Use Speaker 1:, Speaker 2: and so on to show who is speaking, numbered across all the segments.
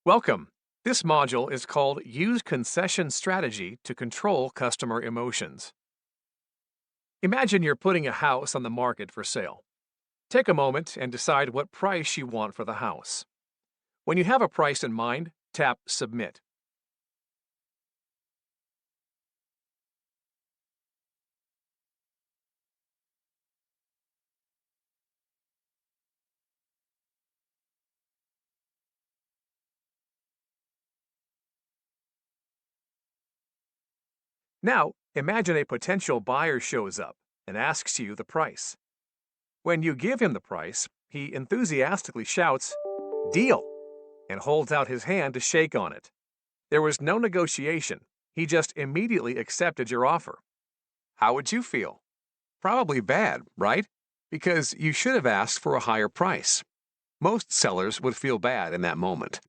Speaker 1: Welcome. This module is called Use Concession Strategy to Control Customer Emotions. Imagine you're putting a house on the market for sale. Take a moment and decide what price you want for the house. When you have a price in mind, tap Submit. Now, imagine a potential buyer shows up and asks you the price. When you give him the price, he enthusiastically shouts, "Deal!" and holds out his hand to shake on it. There was no negotiation. He just immediately accepted your offer. How would you feel? Probably bad, right? Because you should have asked for a higher price. Most sellers would feel bad in that moment.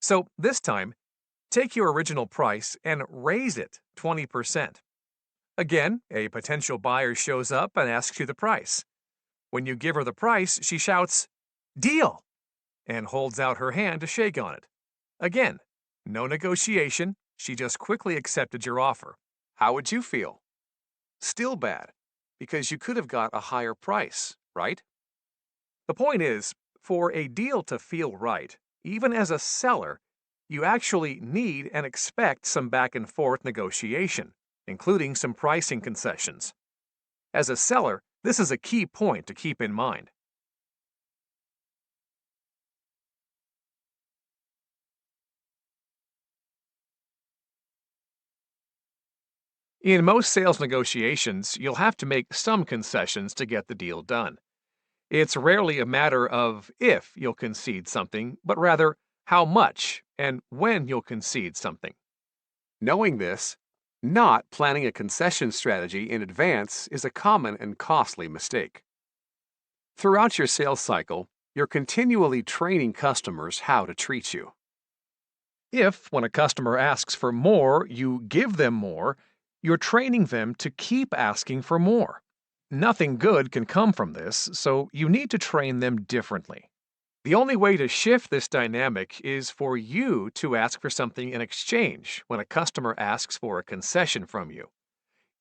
Speaker 1: So this time, take your original price and raise it 20%. Again, a potential buyer shows up and asks you the price. When you give her the price, she shouts, "Deal!" and holds out her hand to shake on it. Again, no negotiation. She just quickly accepted your offer. How would you feel? Still bad, because you could have got a higher price, right? The point is, for a deal to feel right, even as a seller, you actually need and expect some back and forth negotiation, including some pricing concessions. As a seller, this is a key point to keep in mind. In most sales negotiations, you'll have to make some concessions to get the deal done. It's rarely a matter of if you'll concede something, but rather how much and when you'll concede something. Knowing this, not planning a concession strategy in advance is a common and costly mistake. Throughout your sales cycle, you're continually training customers how to treat you. If, when a customer asks for more, you give them more, you're training them to keep asking for more. Nothing good can come from this, so you need to train them differently. The only way to shift this dynamic is for you to ask for something in exchange when a customer asks for a concession from you.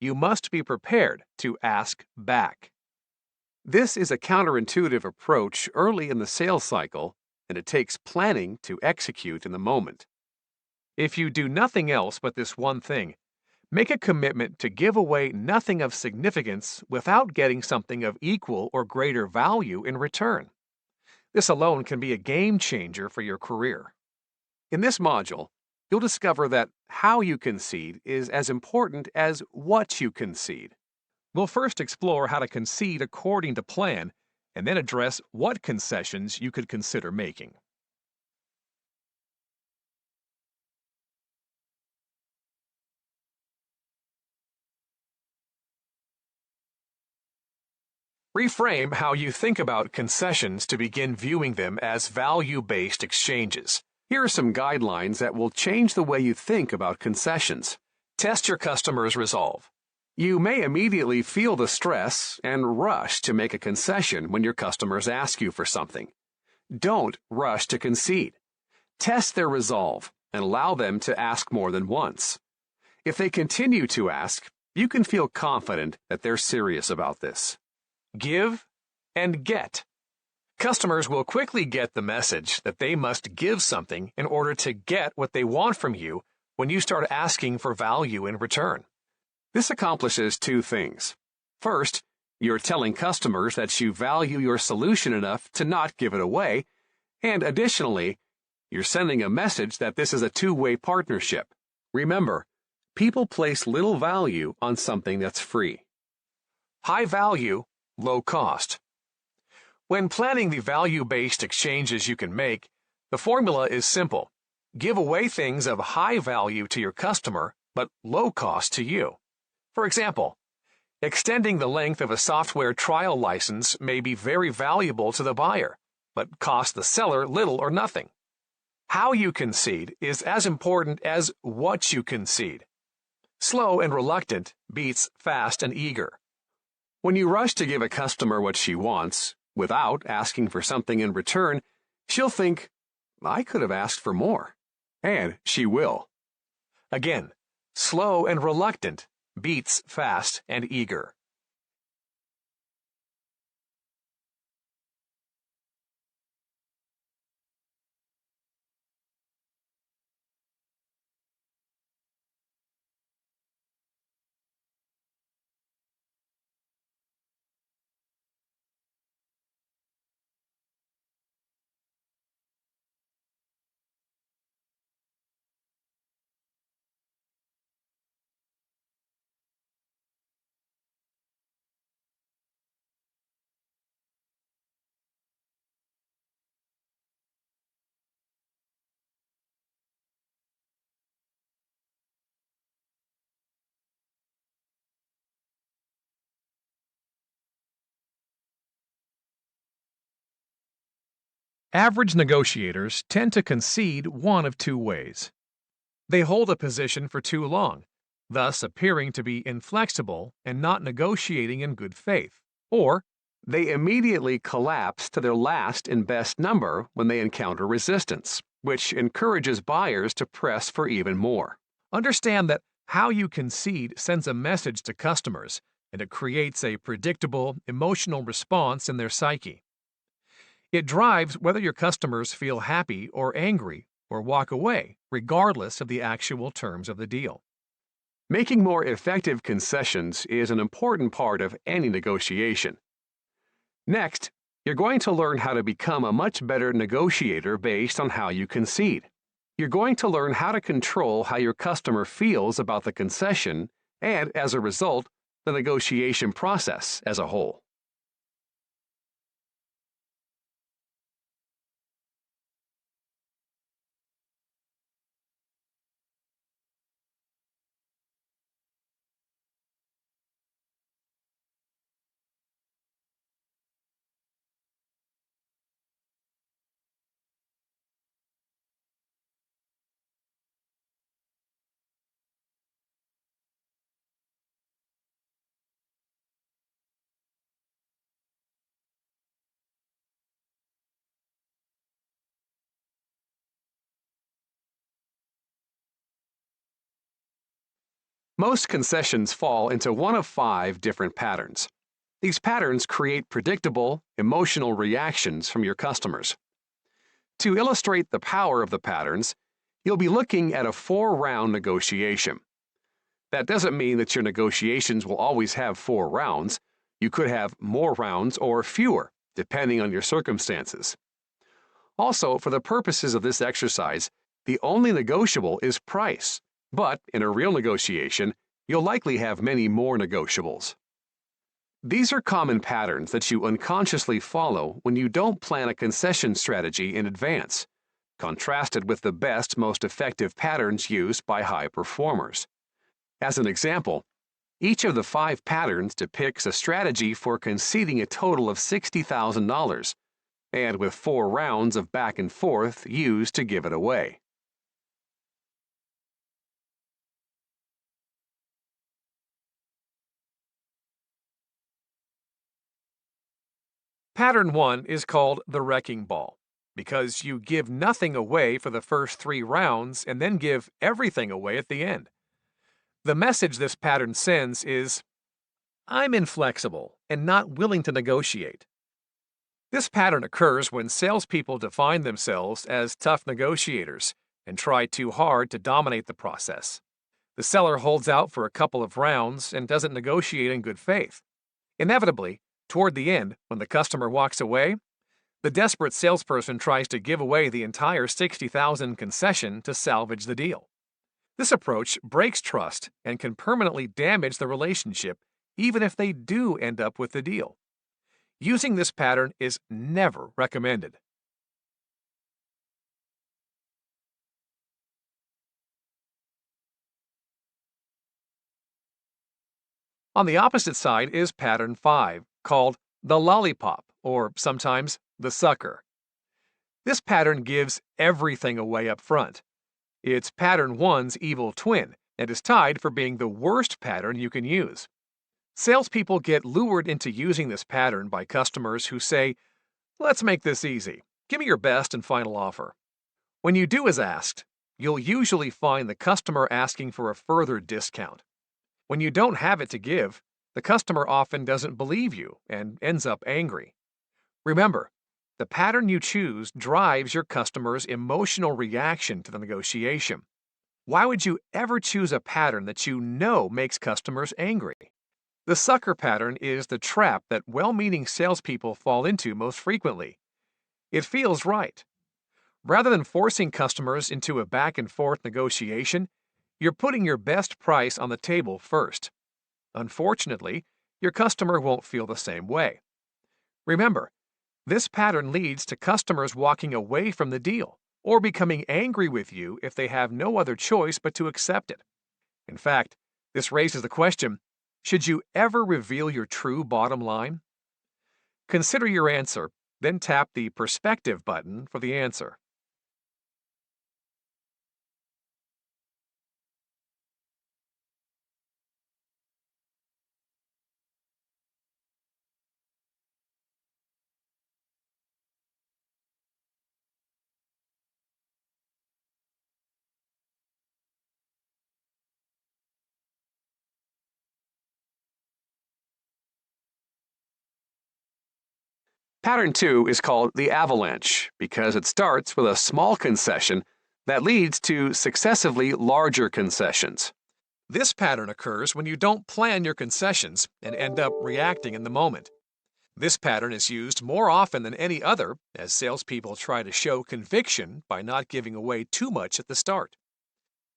Speaker 1: You must be prepared to ask back. This is a counterintuitive approach early in the sales cycle, and it takes planning to execute in the moment. If you do nothing else but this one thing, make a commitment to give away nothing of significance without getting something of equal or greater value in return. This alone can be a game changer for your career. In this module, you'll discover that how you concede is as important as what you concede. We'll first explore how to concede according to plan, and then address what concessions you could consider making. Reframe how you think about concessions to begin viewing them as value-based exchanges. Here are some guidelines that will change the way you think about concessions. Test your customer's resolve. You may immediately feel the stress and rush to make a concession when your customers ask you for something. Don't rush to concede. Test their resolve and allow them to ask more than once. If they continue to ask, you can feel confident that they're serious about this. Give and get. Customers will quickly get the message that they must give something in order to get what they want from you when you start asking for value in return. This accomplishes two things. First, you're telling customers that you value your solution enough to not give it away, and additionally, you're sending a message that this is a two-way partnership. Remember, people place little value on something that's free. High value, low cost. When planning the value-based exchanges you can make, the formula is simple. Give away things of high value to your customer, but low cost to you. For example, extending the length of a software trial license may be very valuable to the buyer, but cost the seller little or nothing. How you concede is as important as what you concede. Slow and reluctant beats fast and eager. When you rush to give a customer what she wants, without asking for something in return, she'll think, I could have asked for more. And she will. Again, slow and reluctant beats fast and eager. Average negotiators tend to concede one of two ways. They hold a position for too long, thus appearing to be inflexible and not negotiating in good faith. Or they immediately collapse to their last and best number when they encounter resistance, which encourages buyers to press for even more. Understand that how you concede sends a message to customers, and it creates a predictable, emotional response in their psyche. It drives whether your customers feel happy or angry or walk away, regardless of the actual terms of the deal. Making more effective concessions is an important part of any negotiation. Next, you're going to learn how to become a much better negotiator based on how you concede. You're going to learn how to control how your customer feels about the concession and, as a result, the negotiation process as a whole. Most concessions fall into one of 5 different patterns. These patterns create predictable, emotional reactions from your customers. To illustrate the power of the patterns, you'll be looking at a 4-round negotiation. That doesn't mean that your negotiations will always have 4 rounds. You could have more rounds or fewer, depending on your circumstances. Also, for the purposes of this exercise, the only negotiable is price. But in a real negotiation, you'll likely have many more negotiables. These are common patterns that you unconsciously follow when you don't plan a concession strategy in advance, contrasted with the best, most effective patterns used by high performers. As an example, each of the 5 patterns depicts a strategy for conceding a total of $60,000, and with 4 rounds of back and forth used to give it away. Pattern 1 is called the wrecking ball, because you give nothing away for the first 3 rounds and then give everything away at the end. The message this pattern sends is, I'm inflexible and not willing to negotiate. This pattern occurs when salespeople define themselves as tough negotiators and try too hard to dominate the process. The seller holds out for a couple of rounds and doesn't negotiate in good faith. Inevitably, toward the end, when the customer walks away, the desperate salesperson tries to give away the entire $60,000 concession to salvage the deal. This approach breaks trust and can permanently damage the relationship, even if they do end up with the deal. Using this pattern is never recommended. On the opposite side is pattern 5, called the lollipop, or sometimes the sucker. This pattern gives everything away up front. It's pattern 1's evil twin and is tied for being the worst pattern you can use. Salespeople get lured into using this pattern by customers who say, let's make this easy. Give me your best and final offer. When you do as asked, you'll usually find the customer asking for a further discount. When you don't have it to give, the customer often doesn't believe you and ends up angry. Remember, the pattern you choose drives your customer's emotional reaction to the negotiation. Why would you ever choose a pattern that you know makes customers angry? The sucker pattern is the trap that well-meaning salespeople fall into most frequently. It feels right. Rather than forcing customers into a back-and-forth negotiation, you're putting your best price on the table first. Unfortunately, your customer won't feel the same way. Remember, this pattern leads to customers walking away from the deal or becoming angry with you if they have no other choice but to accept it. In fact, this raises the question, should you ever reveal your true bottom line? Consider your answer, then tap the Perspective button for the answer. Pattern 2 is called the avalanche because it starts with a small concession that leads to successively larger concessions. This pattern occurs when you don't plan your concessions and end up reacting in the moment. This pattern is used more often than any other as salespeople try to show conviction by not giving away too much at the start.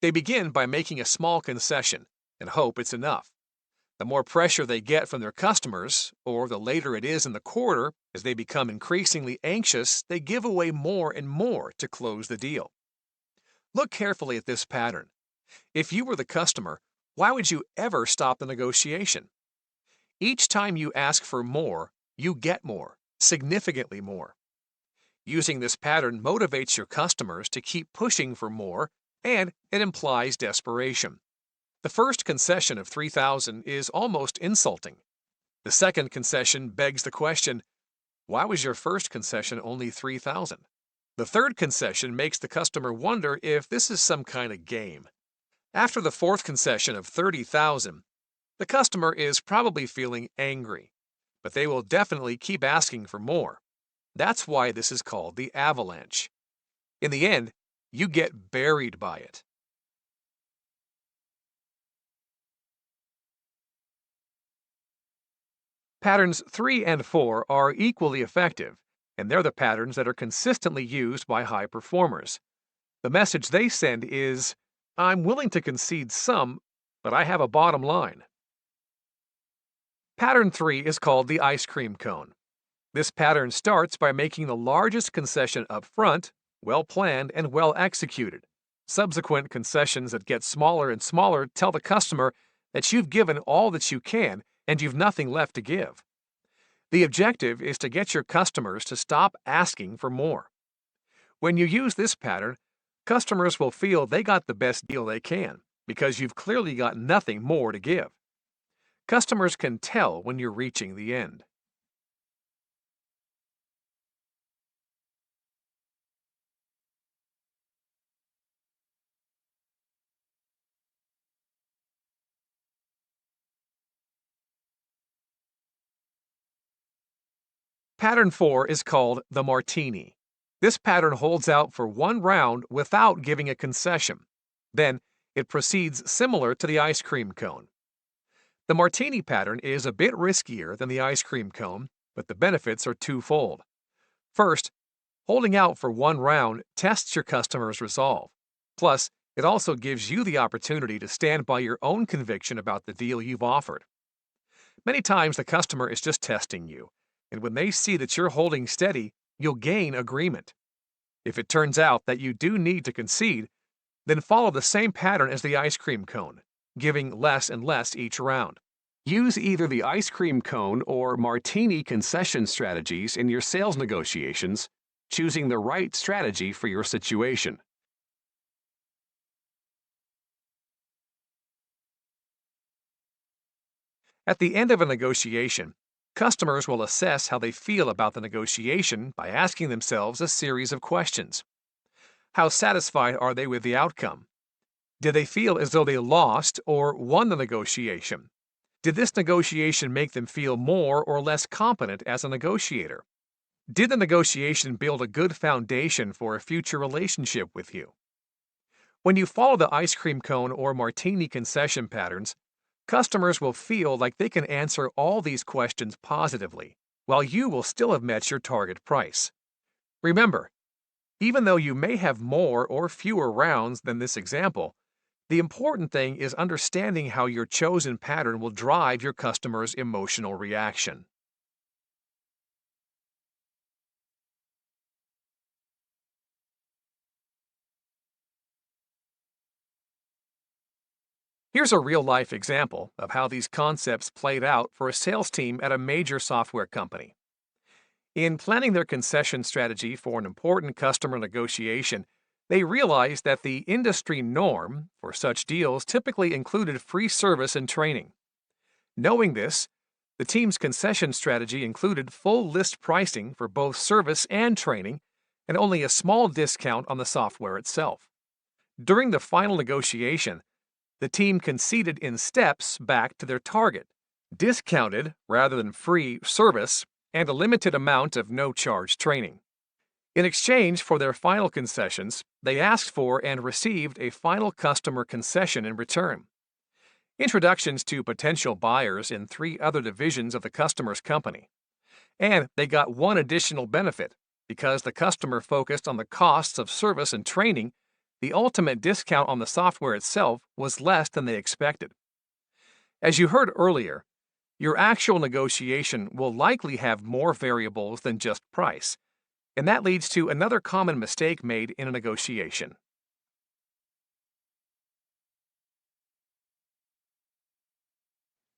Speaker 1: They begin by making a small concession and hope it's enough. The more pressure they get from their customers, or the later it is in the quarter, as they become increasingly anxious, they give away more and more to close the deal. Look carefully at this pattern. If you were the customer, why would you ever stop the negotiation? Each time you ask for more, you get more, significantly more. Using this pattern motivates your customers to keep pushing for more, and it implies desperation. The first concession of $3,000 is almost insulting. The second concession begs the question, why was your first concession only $3,000? The third concession makes the customer wonder if this is some kind of game. After the fourth concession of $30,000, the customer is probably feeling angry, but they will definitely keep asking for more. That's why this is called the avalanche. In the end, you get buried by it. Patterns 3 and 4 are equally effective, and they're the patterns that are consistently used by high performers. The message they send is, I'm willing to concede some, but I have a bottom line. Pattern 3 is called the ice cream cone. This pattern starts by making the largest concession up front, well planned and well executed. Subsequent concessions that get smaller and smaller tell the customer that you've given all that you can and you've nothing left to give. The objective is to get your customers to stop asking for more. When you use this pattern, customers will feel they got the best deal they can because you've clearly got nothing more to give. Customers can tell when you're reaching the end. Pattern 4 is called the martini. This pattern holds out for one round without giving a concession. Then, it proceeds similar to the ice cream cone. The martini pattern is a bit riskier than the ice cream cone, but the benefits are twofold. First, holding out for one round tests your customer's resolve. Plus, it also gives you the opportunity to stand by your own conviction about the deal you've offered. Many times the customer is just testing you, and when they see that you're holding steady, you'll gain agreement. If it turns out that you do need to concede, then follow the same pattern as the ice cream cone, giving less and less each round. Use either the ice cream cone or martini concession strategies in your sales negotiations, choosing the right strategy for your situation. At the end of a negotiation, customers will assess how they feel about the negotiation by asking themselves a series of questions. How satisfied are they with the outcome? Did they feel as though they lost or won the negotiation? Did this negotiation make them feel more or less competent as a negotiator? Did the negotiation build a good foundation for a future relationship with you? When you follow the ice cream cone or martini concession patterns, customers will feel like they can answer all these questions positively, while you will still have met your target price. Remember, even though you may have more or fewer rounds than this example, the important thing is understanding how your chosen pattern will drive your customer's emotional reaction. Here's a real-life example of how these concepts played out for a sales team at a major software company. In planning their concession strategy for an important customer negotiation, they realized that the industry norm for such deals typically included free service and training. Knowing this, the team's concession strategy included full list pricing for both service and training, and only a small discount on the software itself. During the final negotiation, the team conceded in steps back to their target, discounted rather than free service, and a limited amount of no-charge training. In exchange for their final concessions, they asked for and received a final customer concession in return. Introductions to potential buyers in 3 other divisions of the customer's company. And they got one additional benefit. Because the customer focused on the costs of service and training, the ultimate discount on the software itself was less than they expected. As you heard earlier, your actual negotiation will likely have more variables than just price, and that leads to another common mistake made in a negotiation.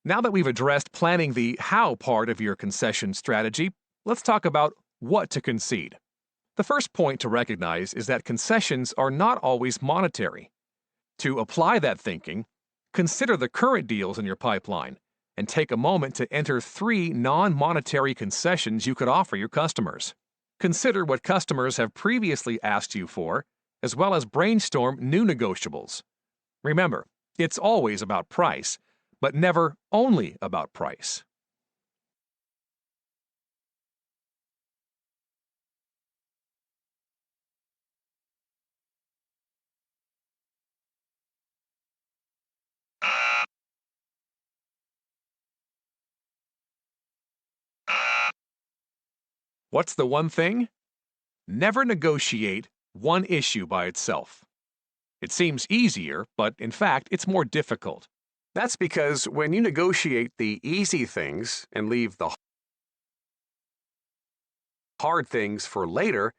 Speaker 1: Now that we've addressed planning the how part of your concession strategy, let's talk about what to concede. The first point to recognize is that concessions are not always monetary. To apply that thinking, consider the current deals in your pipeline and take a moment to enter 3 non-monetary concessions you could offer your customers. Consider what customers have previously asked you for, as well as brainstorm new negotiables. Remember, it's always about price, but never only about price. What's the one thing? Never negotiate one issue by itself. It seems easier, but in fact, it's more difficult. That's because when you negotiate the easy things and leave the hard things for later,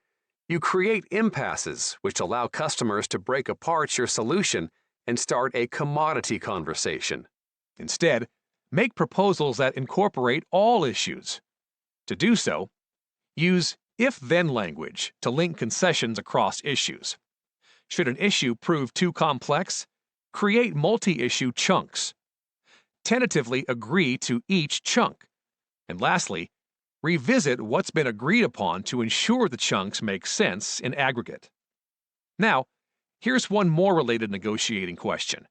Speaker 1: you create impasses which allow customers to break apart your solution and start a commodity conversation. Instead, make proposals that incorporate all issues. To do so, use if-then language to link concessions across issues. Should an issue prove too complex, create multi-issue chunks. Tentatively agree to each chunk. And lastly, revisit what's been agreed upon to ensure the chunks make sense in aggregate. Now, here's one more related negotiating question.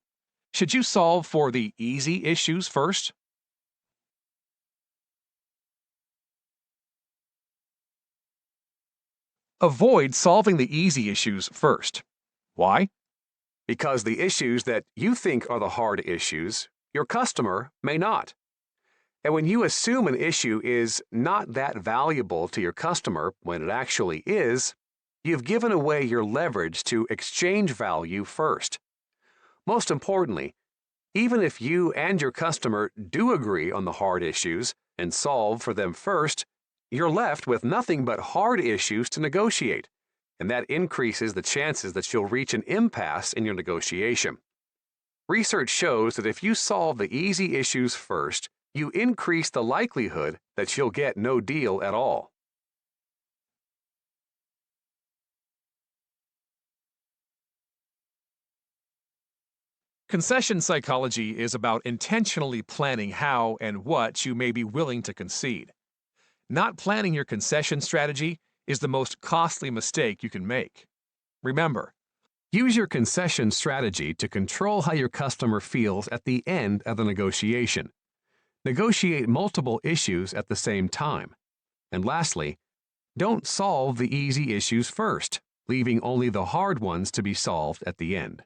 Speaker 1: Should you solve for the easy issues first? Avoid solving the easy issues first. Why? Because the issues that you think are the hard issues, your customer may not. And when you assume an issue is not that valuable to your customer when it actually is, you've given away your leverage to exchange value first. Most importantly, even if you and your customer do agree on the hard issues and solve for them first, you're left with nothing but hard issues to negotiate, and that increases the chances that you'll reach an impasse in your negotiation. Research shows that if you solve the easy issues first, you increase the likelihood that you'll get no deal at all. Concession psychology is about intentionally planning how and what you may be willing to concede. Not planning your concession strategy is the most costly mistake you can make. Remember, use your concession strategy to control how your customer feels at the end of the negotiation. Negotiate multiple issues at the same time. And lastly, don't solve the easy issues first, leaving only the hard ones to be solved at the end.